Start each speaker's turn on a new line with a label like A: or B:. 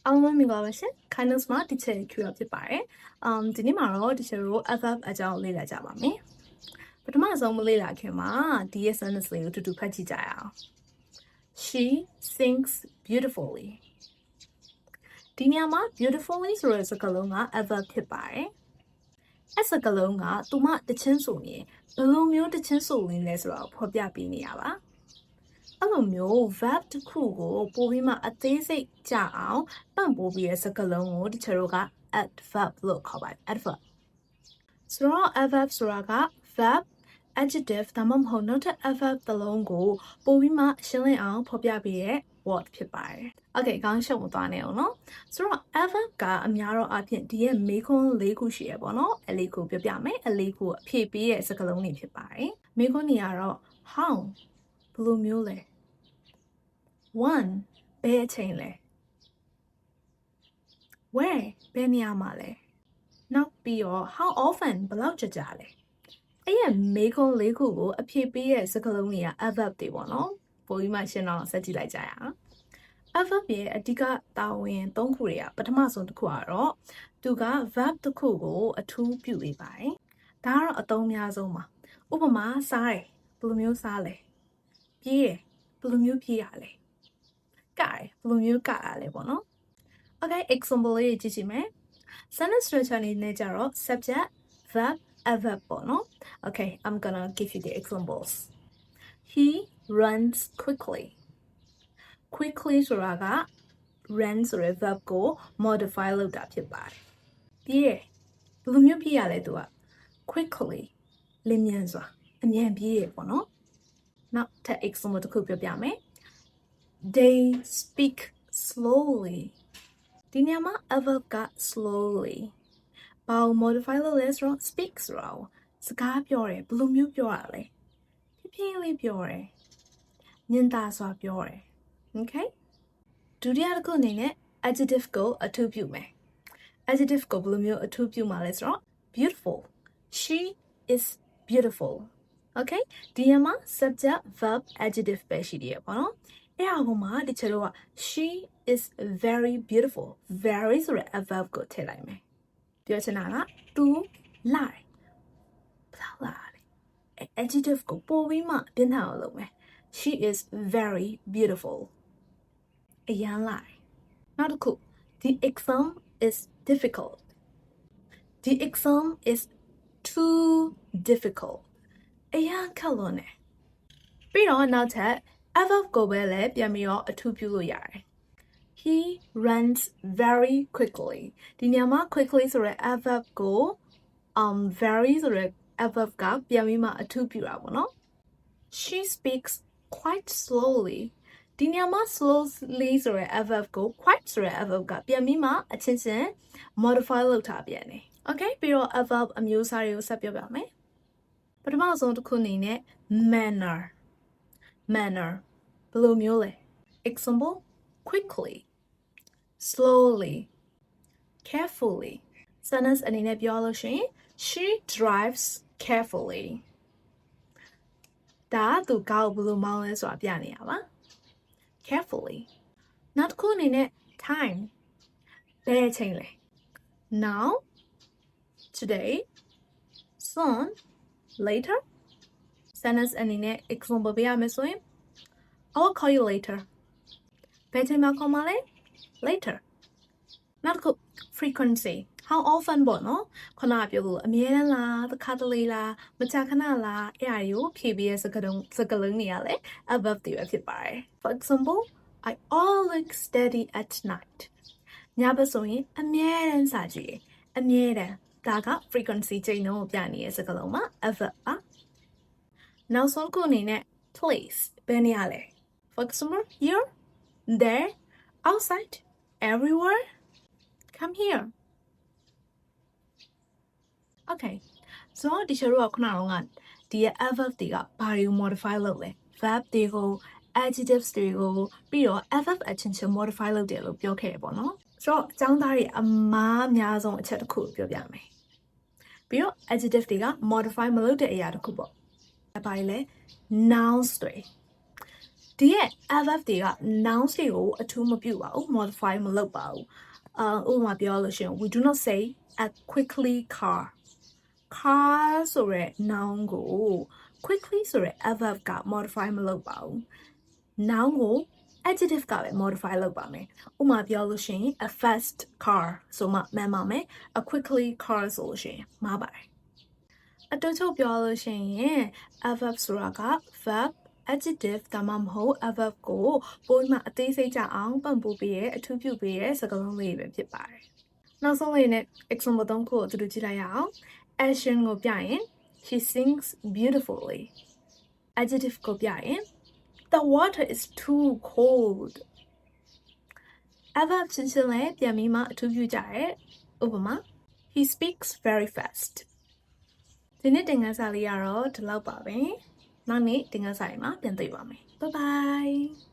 A: အားလုံးမင်္ဂလာပါရှင် Kindness မှာ teacher ခွေရဖြစ်ပါတယ်ဒီနေ့မှာတော့ teacher တို့ FF အကြောင်းလေ့လာကြပါမယ်ပထမဆုံးမလေ့လာခင်မှာဒီရဲ့ sentence လေးကိုတူတူဖတ်ကြည့်ကြရအောင် She sings beautifully ဒီနေရာမှာ beautifully ဆိုတဲ့စကားလုံးက FF ဖြစ်ပါတယ်အဲ့စကားလုံးကသူမတချင်းဆိုရင်ဘယ်လိုမျိုးတချင်းဆိုရင်းလဲဆိုတော့ဖော်ပြပေးနေရပါအဲ့လိုမျိုး verb တစ်ခုကိုပို့ပြီးမှအသေးစိတ်ကြအောင်ပံ့ပိုးပြီးတဲ့စကားလုံးကိုတချို့တို့က adverb လို့ခေါ်ပါတယ် adverb ဆိုတော့ adverb ဆိုတာက verb adjective ဒါမှမဟုတ်နောက်ထပ် adverb တစ်လုံးကိုပို့ပြီးမှရှင်းလင်းအောင်ဖော်ပြပေးတဲ့ word ဖြစ်ပါတယ်။ Okay ခေါင်းရှုပ်မသွားနဲ့အောင်နော်။ဆိုတော့ adverb ကအများတော့အဖြစ်ဒီရဲ့မေးခွန်း၄ခုရှိရပေါ့နော်။အလေးကိုပြောပြမယ်။အလေးကိုအဖြေပေးတဲ့စကားလုံးတွေဖြစ်ပါတယ်။မေးခွန်းတွေကတော့ how ဘယ်လိုမျိုးလဲ one ဘယ်အချိန်လဲ where ဘယ်နေရာမှာလဲနောက်ပြီးတော့ how often ဘယ်လောက်ကြာလဲအဲ့ရမေးခွန်း၄ခုကိုအဖြေပေးတဲ့စကားလုံးတွေက adverb တွေပေါ့နော်ပိုပြီးမှရှင်းအောင်ဆက်ကြည့်လိုက်ကြရအောင် adverb ရဲ့အဓိကတာဝန်၃ခုတွေကပထမဆုံးတစ်ခုကတော့သူက verb တစ်ခုကိုအထူးပြုပေးပါတယ်ဒါကတော့အသုံးအများဆုံးပါဥပမာစားတယ်ဘယ်လိုမျိုးစားလဲပြေးတယ်ဘယ်လိုမျိုးပြေးရလဲကဲဘယ်လိုမျိုးကရလဲပေါ့နော် Okay example လေးကြည့်ကြည့်မယ် sentence structure နေနဲ့ကြတော့ subject verb adverb ပေါ့နော် Okay I'm gonna give you the examples he runs quickly ဆိုတာက run ဆိုတဲ့ verb ကို modify လုပ်တာဖြစ်ပါတယ်ပြေးတယ်ဘယ်လိုမျိုးပြေးရလဲသူက quickly လင်းမြန်စွာအမြန်ပြေးရပေါ့နော်နောက်ထပ် example တစ်ခုပြောပြမယ် they speak slowly ဒီနေရာမှာ adverb က slowly ဘာကို modify လုပ်လဲဆိုတော့ speak ဆိုတာကိုစကားပြောတယ်ဘယ်လိုမျိုးပြောရလဲဖြည်းဖြည်းလေးပြောတယ်ညင်သာစွာပြောတယ် okay ဒုတိယတစ်ခုအနေနဲ့ adjective ကိုအထူးပြုမယ် adjective ကိုဘယ်လိုမျိုးအထူးပြုမှာလဲဆိုတော့ beautiful she is beautiful okay ဒီနေရာမှာ subject verb adjective ပဲရှိသေးတယ်ပေါ့နော်အဲ့အပေါ်မှာတချို့က she is very beautiful very ဆိုတဲ့ adverb ကိုထည့်လိုက်မယ်ပြောချင်တာက သူလာတယ်ဘယ်လောက်လာလဲ adjective ကိုပို့ပြီးမှပြင်းထန်အောင်လုပ်မယ် she is very beautiful အရန်လာတယ်နောက်တစ်ခု the exam is difficult the exam is too difficult အရန်ခက်လွန်းတယ်ပြီးတော့နောက်ထပ်adverb ကိုပဲလည်းပြန်ပြီးတော့အထူးပြုလို့ရတယ် he runs very quickly ဒီနေရာမှာ quickly ဆိုတဲ့ adverb ကို very ဆိုတဲ့ adverb ကပြန်ပြီးမှအထူးပြုတာပေါ့နော် she speaks quite slowly ဒီနေရာမှာ slowly ဆိုတဲ့ adverb ကို quite ဆိုတဲ့ adverb ကပြန်ပြီးမှအချင်းချင်း modify လုပ်ထားပြန်တယ် okay ပြီးတော့ adverb အမျိုးအစားတွေကိုဆက်ပြောပြမယ်ပထမဆုံးတစ်ခုအနေနဲ့ manner ဘယ်လိုမျိုးလဲ example quickly slowly carefully sentence အနေနဲ့ပြောလို့ရှိရင် she drives carefully ဒါသူကားကိုဘယ်လိုမောင်းလဲဆိုတာပြနေရပါ carefully နောက်တစ်ခုအနေနဲ့ time ဘယ်အချိန်လဲ now today soon later sentence အနေနဲ့ example ပေးရမယ်ဆိုရင် I'll call you later ဘယ်ချိန်မှခေါ်မလဲ later နောက်တစ်ခု frequency how often ပေါ့နော်ခုနကပြောလို့အမြဲတမ်းလားတစ်ခါတလေလားမကြာခဏလားအဲ့အရာကိုဖြည့်ပြီးတဲ့စကားလုံးတွေကလည်း adverb တွေပဲဖြစ်ပါတယ် for example I always study at night ညဘက်ဆိုရင်အမြဲတမ်းစာကြည့်အမြဲတမ်းဒါက frequency ချိန်နှုန်းကိုပြနေတဲ့စကားလုံးမှာ adverb ပါနောက်ဆုံးခုအနေနဲ့ place ဘယ်နေရာလဲ for example here there outside everywhere come here okay so ဒီချို့ကခုနကဒီ adverb တွေကဘာတွေကို modify လုပ်လဲ verb တွေကို adjectives တွေကိုပြီးတော့ adverb အချင်းချင်း modify လုပ်တယ်လို့ပြောခဲ့ရပေါ့နော်ဆိုတော့အကြောင်းသားတွေအမားအများဆုံးအချက်တစ်ခုပြောပြမယ်ပြီးတော့ adjective တွေက modify မလုပ်တဲ့အရာတစ်ခုပေါ့ဘာလဲ nouns တွေ ဒီရဲ့ adverb တွေက nouns တွေကိုအထူးမပြုပါဘူး modify မလုပ်ပါဘူးဥပမာပြောလို့ရှိရင် we do not say a quickly car ဆိုတဲ့ noun ကို quickly ဆိုတဲ့ adverb က modify မလုပ်ပါဘူး noun ကို adjective ကပဲ modify လုပ်ပါမယ်ဥပမာပြောလို့ရှိရင် a fast car ဆိုမှမှန်ပါမယ် a quickly car ဆိုလို့ရှိရင်မှားပါတယ်အတူတူပြောလို့ရှိရင် adverb ဆိုတာက verb adjective ဒါမှမဟုတ် adverb ကိုပိုပြီးမှအသေးစိတ်ကြအောင်ပံ့ပိုးပေးရဲအထူးပြုပေးရဲစကားလုံးလေးပဲဖြစ်ပါတယ်နောက်ဆုံးလေးနဲ့ example 3ခုကိုအတူတူကြည့်လိုက်ရအောင် action ကိုပြရင် she sings beautifully adjective ကိုပြရင် the water is too cold adverb ချင်းချင်းလည်းပြန်ပြီးမှအထူးပြုကြရဲဥပမာ he speaks very fast ဒီနေ့သင်ခန်းစာလေးကတော့ဒီလောက်ပါပဲနောက်နေ့သင်ခန်းစာတွေမှာပြန်တွေ့ပါမယ် bye bye